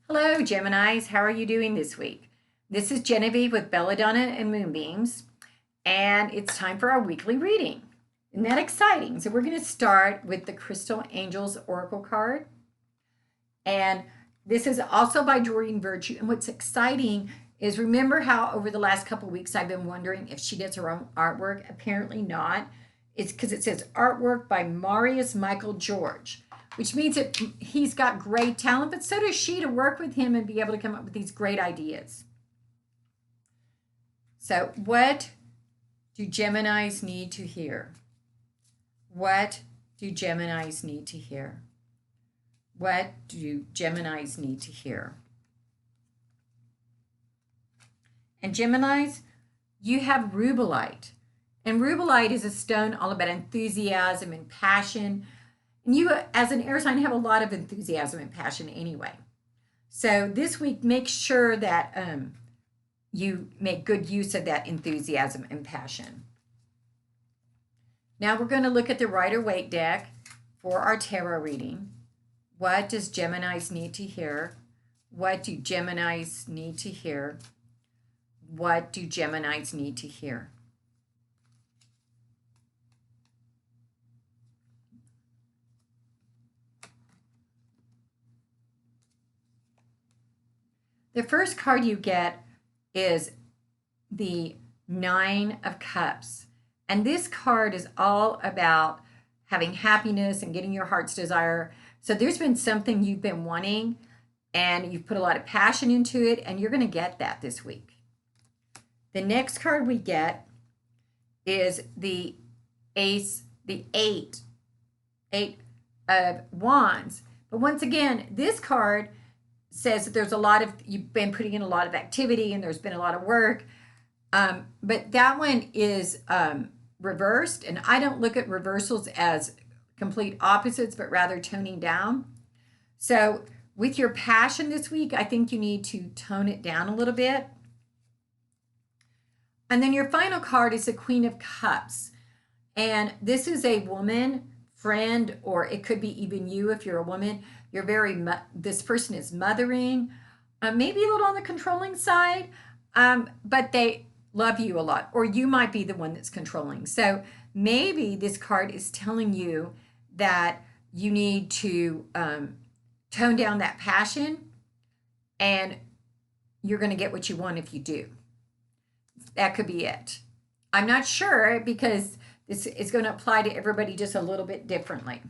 Hello, Geminis. How are you doing this week? This is Genevieve with Belladonna and Moonbeams, and it's time for our weekly reading. Isn't that exciting? So we're going to start with the Crystal Angels Oracle card. And this is also by Doreen Virtue. And what's exciting is remember how over the last couple of weeks I've been wondering if she does her own artwork? Apparently not. It's because it says artwork by Marius Michael George, which means that he's got great talent, but so does she to work with him and be able to come up with these great ideas. So, what do Geminis need to hear? What do Geminis need to hear? What do Geminis need to hear? And Geminis, you have rubellite. And rubellite is a stone all about enthusiasm and passion. And you, as an air sign, have a lot of enthusiasm and passion anyway. So this week, make sure that you make good use of that enthusiasm and passion. Now we're going to look at the Rider-Waite deck for our tarot reading. What does Geminis need to hear? What do Geminis need to hear? What do Geminis need to hear? The first card you get is the Nine of Cups. And this card is all about having happiness and getting your heart's desire. So there's been something you've been wanting and you've put a lot of passion into it, and you're going to get that this week. The next card we get is the Eight of Wands. But once again, this card says that there's a lot of, you've been putting in a lot of activity and there's been a lot of work. But that one is reversed. And I don't look at reversals as complete opposites, but rather toning down. So with your passion this week, I think you need to tone it down a little bit. And then your final card is the Queen of Cups. And this is a woman, friend, or it could be even you if you're a woman. You're this person is mothering, maybe a little on the controlling side, but they love you a lot, or you might be the one that's controlling. So maybe this card is telling you that you need to tone down that passion, and you're going to get what you want if you do. That could be it. I'm not sure because this is going to apply to everybody just a little bit differently.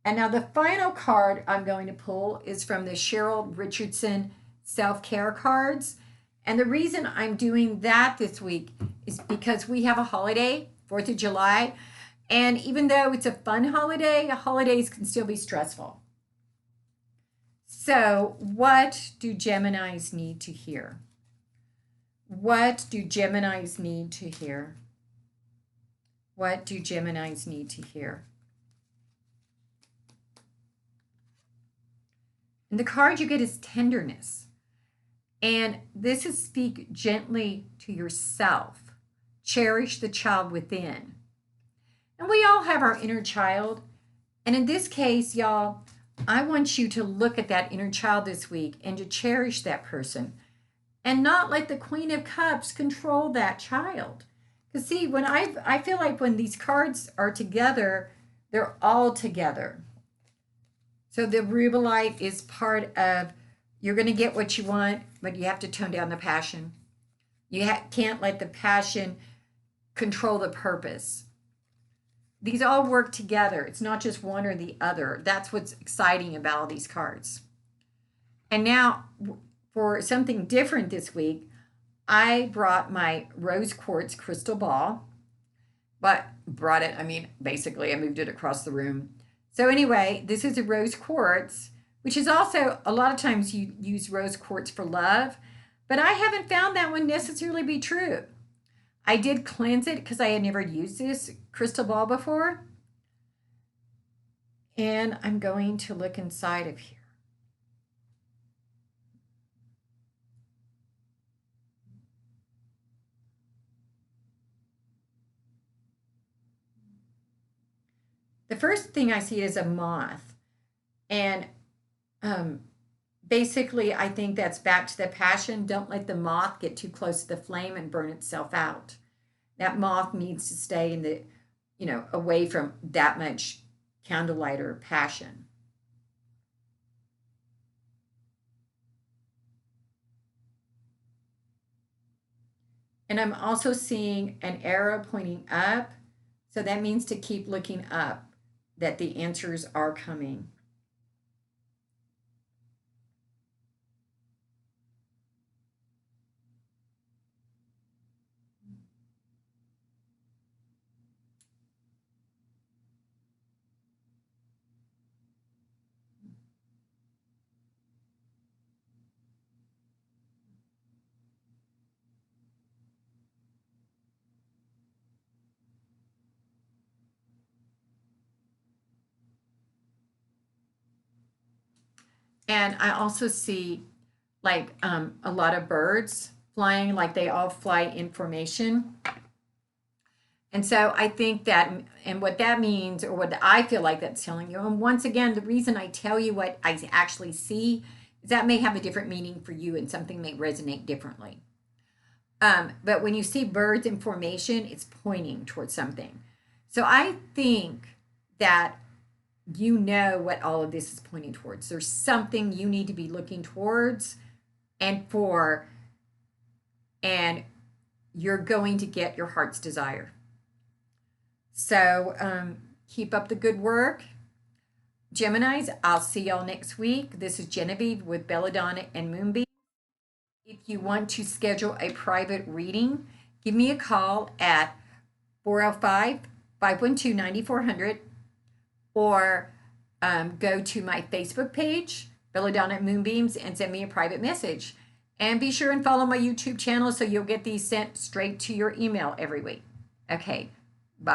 And now the final card I'm going to pull is from the Cheryl Richardson self-care cards. And the reason I'm doing that this week is because we have a holiday, 4th of July. And even though it's a fun holiday, holidays can still be stressful. So what do Geminis need to hear? What do Geminis need to hear? What do Geminis need to hear? And the card you get is tenderness. And this is speak gently to yourself. Cherish the child within. And we all have our inner child. And in this case, y'all, I want you to look at that inner child this week and to cherish that person and not let the Queen of Cups control that child. Because see, when I feel like when these cards are together, they're all together. So the rubellite is part of, you're going to get what you want, but you have to tone down the passion. You can't let the passion control the purpose. These all work together. It's not just one or the other. That's what's exciting about all these cards. And now, for something different this week, I brought my rose quartz crystal ball. But basically I moved it across the room. So anyway, this is a rose quartz, which is also, a lot of times you use rose quartz for love, but I haven't found that one necessarily be true. I did cleanse it because I had never used this crystal ball before. And I'm going to look inside of here. The first thing I see is a moth. And basically, I think that's back to the passion. Don't let the moth get too close to the flame and burn itself out. That moth needs to stay in the, away from that much candlelight or passion. And I'm also seeing an arrow pointing up. So that means to keep looking up, that the answers are coming. And I also see like a lot of birds flying, like they all fly in formation. And so I think that, and what that means, or what I feel like that's telling you, and once again, the reason I tell you what I actually see is that may have a different meaning for you and something may resonate differently. But when you see birds in formation, it's pointing towards something. So I think that you know what all of this is pointing towards. There's something you need to be looking towards and for, and you're going to get your heart's desire. So keep up the good work. Geminis, I'll see y'all next week. This is Genevieve with Belladonna and Moonbeam. If you want to schedule a private reading, give me a call at 405-512-9400 or go to my Facebook page, Belladonna and Moonbeams, and send me a private message. And be sure and follow my YouTube channel so you'll get these sent straight to your email every week. Okay.